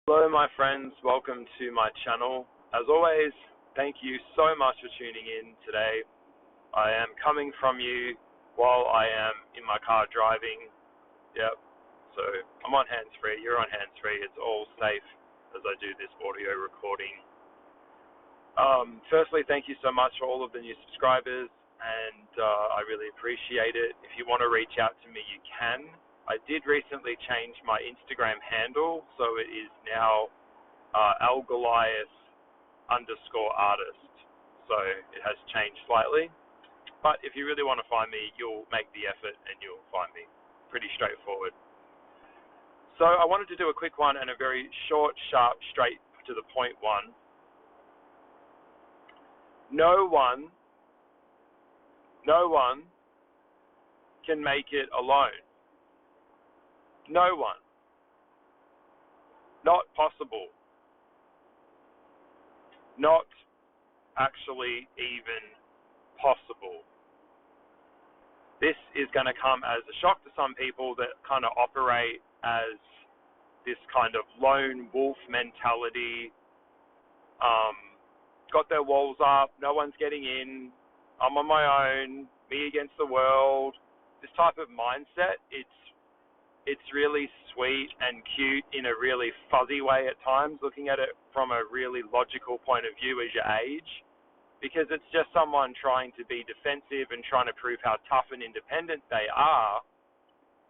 Hello, my friends. Welcome to my channel. As always, thank you so much for tuning in today. I am coming from you while I am in my car driving. Yep. So I'm on hands-free. You're on hands-free. It's all safe as I do this audio recording. Firstly, thank you so much for all of the new subscribers, and I really appreciate it. If you want to reach out to me, you can. I did recently change my Instagram handle, so it is now @algoliath_artist. So it has changed slightly. But if you really want to find me, you'll make the effort and you'll find me. Pretty straightforward. So I wanted to do a quick one and a very short, sharp, straight to the point one. No one can make it alone. No one. Not possible. Not actually even possible. This is going to come as a shock to some people that kind of operate as this kind of lone wolf mentality. Got their walls up, no one's getting in, I'm on my own, me against the world. This type of mindset, it's really sweet and cute in a really fuzzy way at times, looking at it from a really logical point of view as you age, because it's just someone trying to be defensive and trying to prove how tough and independent they are.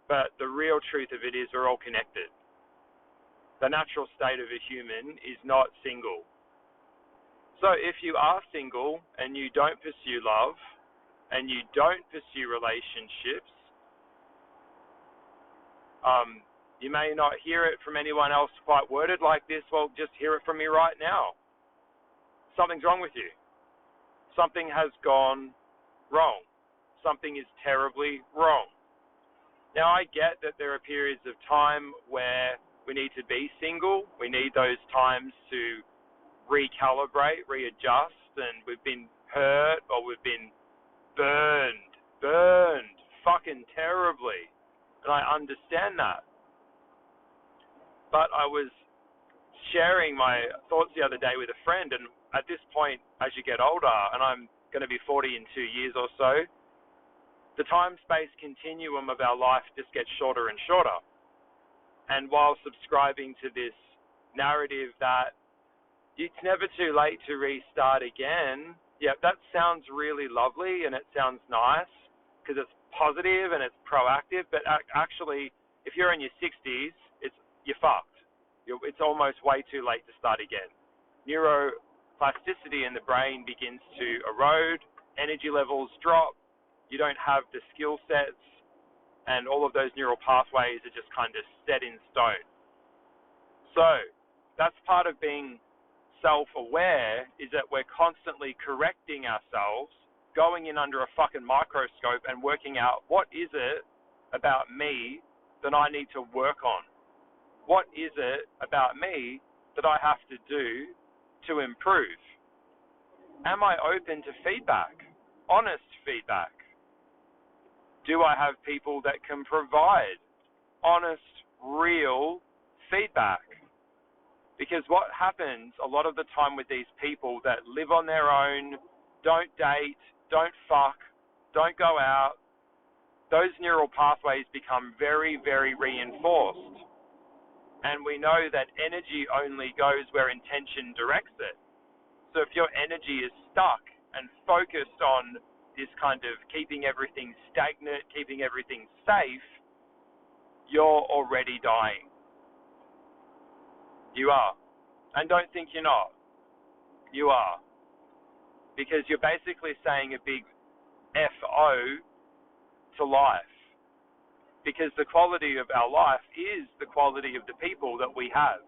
But the real truth of it is we're all connected. The natural state of a human is not single. So if you are single and you don't pursue love and you don't pursue relationships, you may not hear it from anyone else quite worded like this. Well, just hear it from me right now. Something's wrong with you. Something has gone wrong. Something is terribly wrong. Now, I get that there are periods of time where we need to be single. We need those times to recalibrate, readjust, and we've been hurt or we've been burned fucking terribly. And I understand that. But I was sharing my thoughts the other day with a friend, and at this point, as you get older, and I'm going to be 40 in 2 years or so, the time-space continuum of our life just gets shorter and shorter. And while subscribing to this narrative that it's never too late to restart again, yeah, that sounds really lovely and it sounds nice because it's positive and it's proactive, but actually, if you're in your 60s, you're fucked. It's almost way too late to start again. Neuroplasticity in the brain begins to erode, energy levels drop, you don't have the skill sets, and all of those neural pathways are just kind of set in stone. So that's part of being self-aware, is that we're constantly correcting ourselves, going in under a fucking microscope and working out what is it about me that I need to work on. What is it about me that I have to do to improve? Am I open to feedback? Honest feedback? Do I have people that can provide honest, real feedback? Because what happens a lot of the time with these people that live on their own, don't date, don't fuck, don't go out, those neural pathways become very, very reinforced. And we know that energy only goes where intention directs it. So if your energy is stuck and focused on this kind of keeping everything stagnant, keeping everything safe, you're already dying. You are. And don't think you're not. You are. Because you're basically saying a big F-O to life. Because the quality of our life is the quality of the people that we have.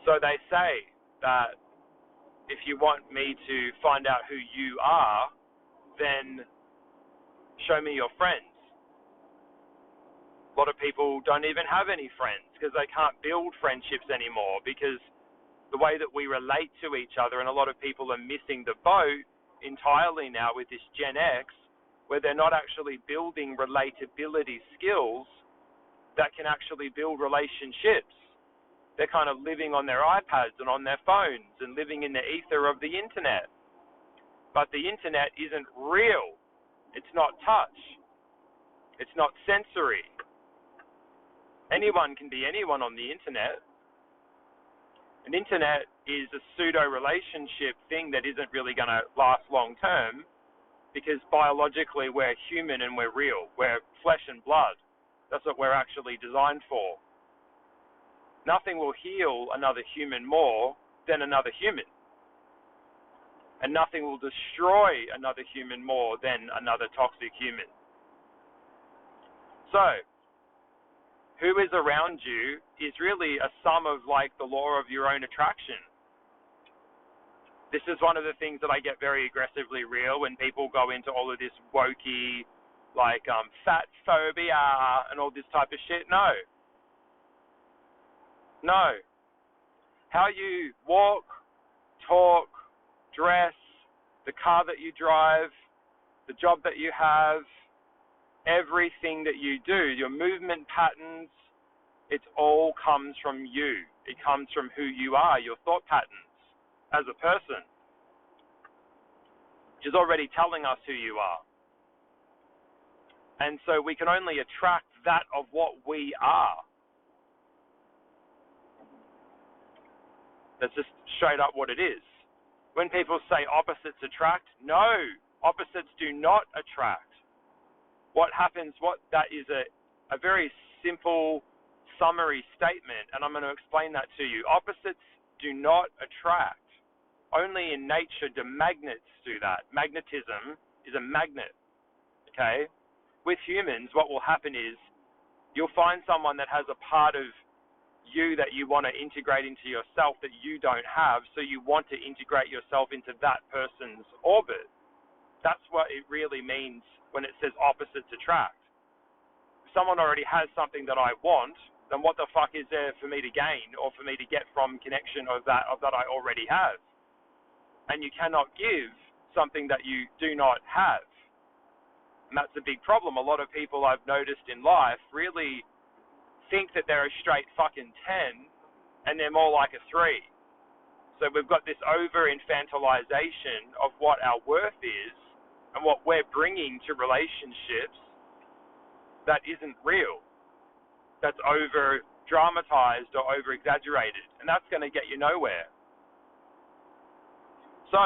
So they say that if you want me to find out who you are, then show me your friends. A lot of people don't even have any friends because they can't build friendships anymore, because the way that we relate to each other, and a lot of people are missing the boat entirely now with this Gen X, where they're not actually building relatability skills that can actually build relationships. They're kind of living on their iPads and on their phones and living in the ether of the internet. But the internet isn't real. It's not touch. It's not sensory. Anyone can be anyone on the internet. An internet is a pseudo-relationship thing that isn't really going to last long term, because biologically we're human and we're real. We're flesh and blood. That's what we're actually designed for. Nothing will heal another human more than another human. And nothing will destroy another human more than another toxic human. So, who is around you is really a sum of like the law of your own attraction. This is one of the things that I get very aggressively real when people go into all of this wokey, like fat phobia and all this type of shit. No. How you walk, talk, dress, the car that you drive, the job that you have, everything that you do, your movement patterns, it all comes from you. It comes from who you are, your thought patterns as a person, which is already telling us who you are. And so we can only attract that of what we are. That's just straight up what it is. When people say opposites attract, no, opposites do not attract. What happens, that is a very simple summary statement, and I'm going to explain that to you. Opposites do not attract. Only in nature do magnets do that. Magnetism is a magnet, okay? With humans, what will happen is you'll find someone that has a part of you that you want to integrate into yourself that you don't have, so you want to integrate yourself into that person's orbit. That's what it really means when it says opposites attract. If someone already has something that I want, then what the fuck is there for me to gain or for me to get from connection of that I already have? And you cannot give something that you do not have. And that's a big problem. A lot of people I've noticed in life really think that they're a straight fucking 10 and they're more like a 3. So we've got this over-infantilization of what our worth is and what we're bringing to relationships that isn't real. That's over-dramatized or over-exaggerated. And that's going to get you nowhere. So,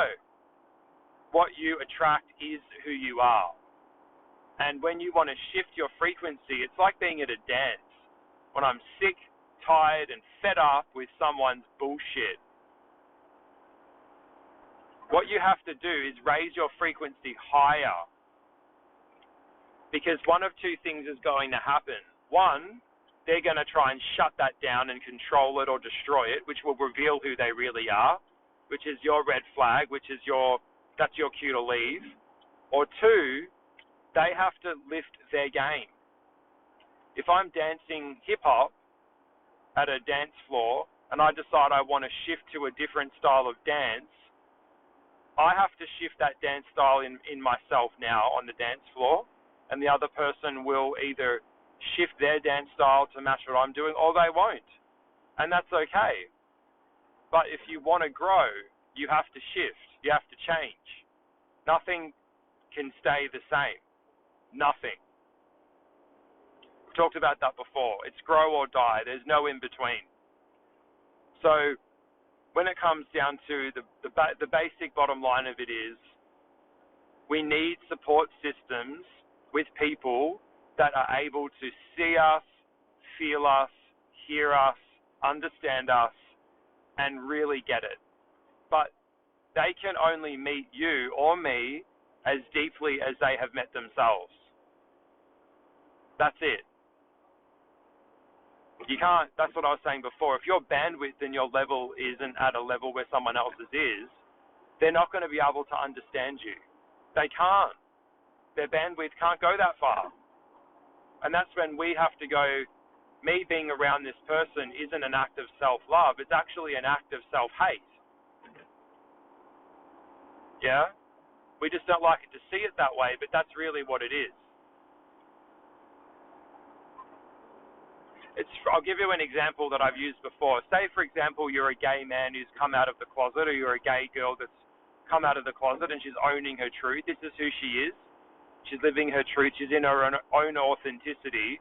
what you attract is who you are. And when you want to shift your frequency, it's like being at a dance. When I'm sick, tired, and fed up with someone's bullshit, what you have to do is raise your frequency higher. Because one of two things is going to happen. One, they're going to try and shut that down and control it or destroy it, which will reveal who they really are, which is your red flag, that's your cue to leave. Or two, they have to lift their game. If I'm dancing hip-hop at a dance floor and I decide I want to shift to a different style of dance, I have to shift that dance style in myself now on the dance floor, and the other person will either shift their dance style to match what I'm doing, or they won't. And that's okay. But if you want to grow, you have to shift. You have to change. Nothing can stay the same. Nothing. We talked about that before. It's grow or die. There's no in between. So when it comes down to the basic bottom line of it is, we need support systems with people that are able to see us, feel us, hear us, understand us, and really get it. But they can only meet you or me as deeply as they have met themselves. That's it. You can't, that's what I was saying before. If your bandwidth and your level isn't at a level where someone else's is, they're not going to be able to understand you. They can't. Their bandwidth can't go that far. And that's when we have to go, me being around this person isn't an act of self-love, it's actually an act of self-hate. Yeah? We just don't like it to see it that way, but that's really what it is. I'll give you an example that I've used before. Say, for example, you're a gay man who's come out of the closet, or you're a gay girl that's come out of the closet and she's owning her truth. This is who she is. She's living her truth. She's in her own authenticity.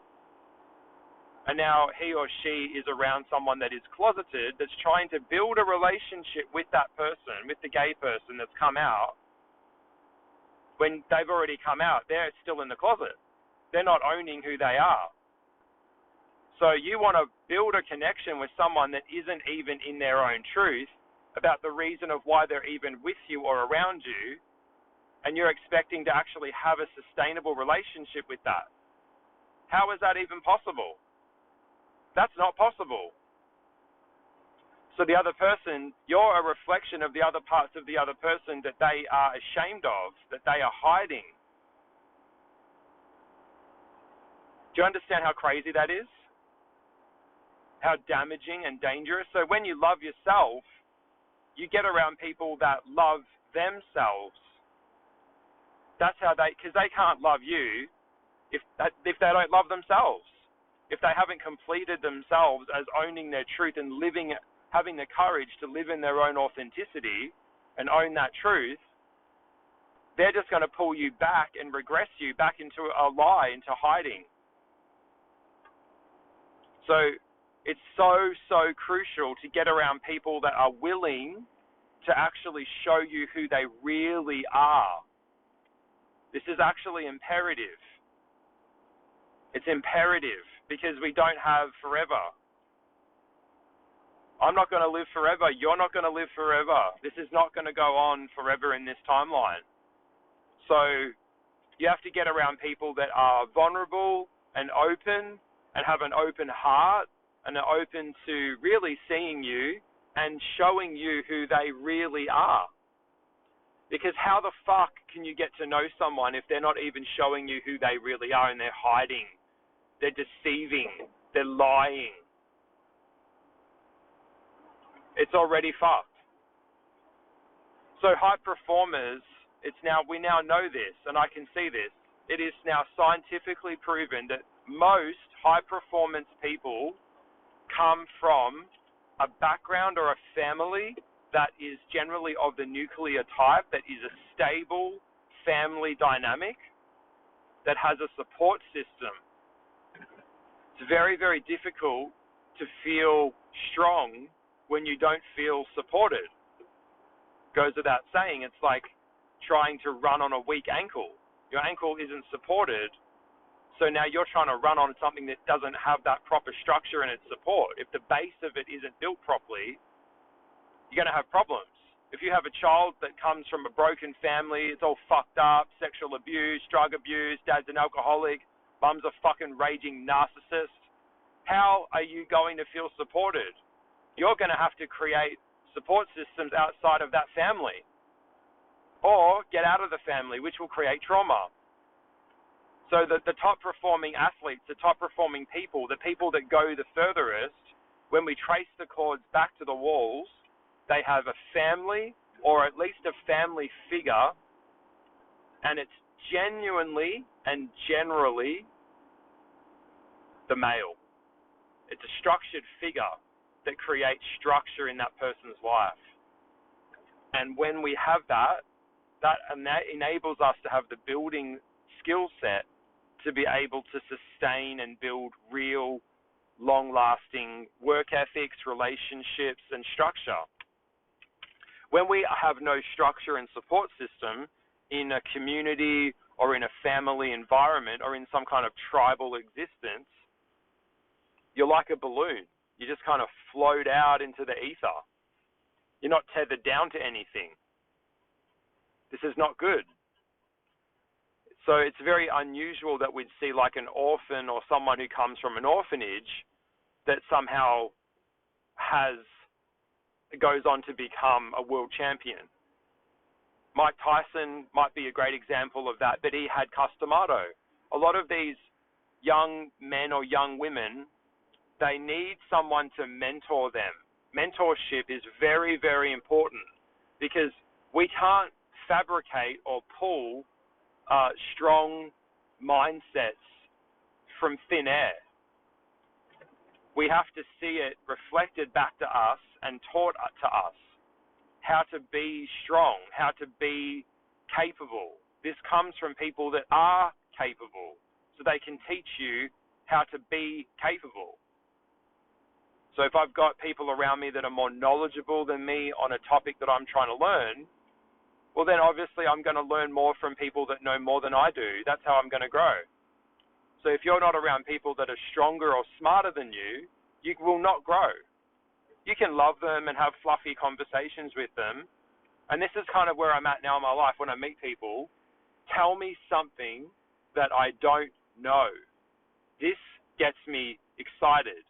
And now he or she is around someone that is closeted, that's trying to build a relationship with that person, with the gay person that's come out. When they've already come out, they're still in the closet. They're not owning who they are. So you want to build a connection with someone that isn't even in their own truth about the reason of why they're even with you or around you, and you're expecting to actually have a sustainable relationship with that. How is that even possible? That's not possible. So the other person, you're a reflection of the other parts of the other person that they are ashamed of, that they are hiding. Do you understand how crazy that is? How damaging and dangerous? So when you love yourself, you get around people that love themselves. That's how because they can't love you if they don't love themselves. If they haven't completed themselves as owning their truth and having the courage to live in their own authenticity and own that truth, they're just going to pull you back and regress you back into a lie, into hiding. So it's so crucial to get around people that are willing to actually show you who they really are. This is actually imperative. It's imperative because we don't have forever. I'm not going to live forever. You're not going to live forever. This is not going to go on forever in this timeline. So you have to get around people that are vulnerable and open and have an open heart and are open to really seeing you and showing you who they really are. Because how the fuck can you get to know someone if they're not even showing you who they really are and they're hiding, they're deceiving, they're lying? It's already fucked. So high performers, we now know this, and I can see this. It is now scientifically proven that most high performance people come from a background or a family that is generally of the nuclear type, that is a stable family dynamic, that has a support system. It's very, very difficult to feel strong when you don't feel supported. Goes without saying, it's like trying to run on a weak ankle. Your ankle isn't supported, so now you're trying to run on something that doesn't have that proper structure and its support. If the base of it isn't built properly, you're going to have problems. If you have a child that comes from a broken family, it's all fucked up, sexual abuse, drug abuse, dad's an alcoholic, mum's a fucking raging narcissist, how are you going to feel supported? You're going to have to create support systems outside of that family, or get out of the family, which will create trauma. So the top performing athletes, the top performing people, the people that go the furthest, when we trace the cords back to the walls, they have a family, or at least a family figure, and it's genuinely and generally the male. It's a structured figure that creates structure in that person's life. And when we have that enables us to have the building skill set to be able to sustain and build real, long-lasting work ethics, relationships, and structure. When we have no structure and support system in a community or in a family environment or in some kind of tribal existence, you're like a balloon. You just kind of float out into the ether. You're not tethered down to anything. This is not good. So it's very unusual that we'd see like an orphan or someone who comes from an orphanage that somehow goes on to become a world champion. Mike Tyson might be a great example of that, but he had Customato. A lot of these young men or young women, they need someone to mentor them. Mentorship is very, very important because we can't fabricate or pull strong mindsets from thin air. we have to see it reflected back to us and taught to us how to be strong, how to be capable. This comes from people that are capable, so they can teach you how to be capable. So if I've got people around me that are more knowledgeable than me on a topic that I'm trying to learn, well then obviously I'm going to learn more from people that know more than I do. That's how I'm going to grow. So if you're not around people that are stronger or smarter than you, you will not grow. You can love them and have fluffy conversations with them. And this is kind of where I'm at now in my life when I meet people. Tell me something that I don't know. This gets me excited.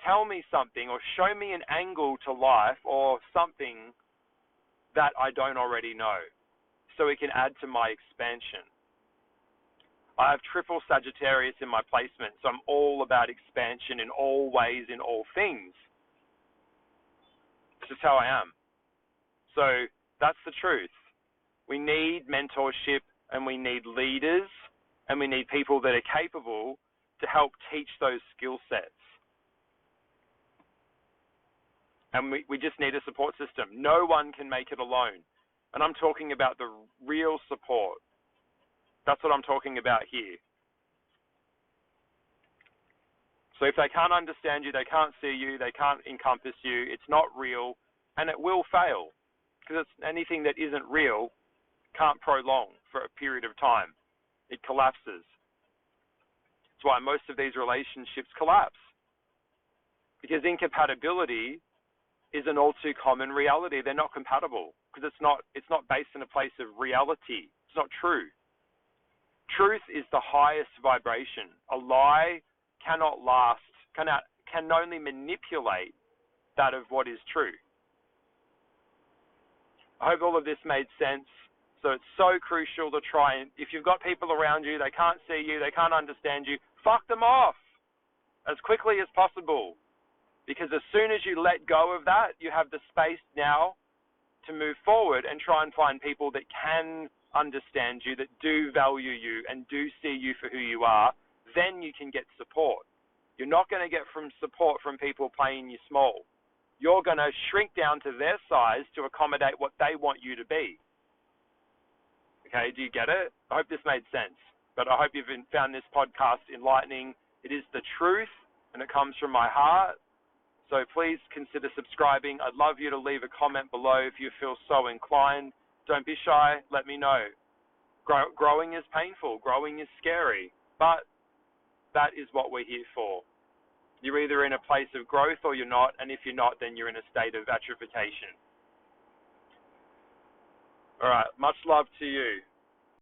Tell me something or show me an angle to life or something that I don't already know so it can add to my expansion. I have triple Sagittarius in my placement, so I'm all about expansion in all ways, in all things. This is how I am. So that's the truth. We need mentorship and we need leaders and we need people that are capable to help teach those skill sets. And we just need a support system. No one can make it alone. And I'm talking about the real support. That's what I'm talking about here. So if they can't understand you, they can't see you, they can't encompass you, it's not real, and it will fail. Because anything that isn't real can't prolong for a period of time. It collapses. That's why most of these relationships collapse. Because incompatibility is an all too common reality. They're not compatible because it's not based in a place of reality. It's not true. Truth is the highest vibration. A lie cannot last, can only manipulate that of what is true. I hope all of this made sense. So it's so crucial to try and, if you've got people around you, they can't see you, they can't understand you, fuck them off as quickly as possible. Because as soon as you let go of that, you have the space now to move forward and try and find people that can understand you, that do value you and do see you for who you are. Then you can get support. You're not going to get support from people playing you small. You're going to shrink down to their size to accommodate what they want you to be. Okay, do you get it? I hope this made sense. But I hope you've found this podcast enlightening. It is the truth, and it comes from my heart. So please consider subscribing. I'd love you to leave a comment below if you feel so inclined. Don't be shy. Let me know. Growing is painful. Growing is scary. But that is what we're here for. You're either in a place of growth or you're not. And if you're not, then you're in a state of atrophication. All right. Much love to you.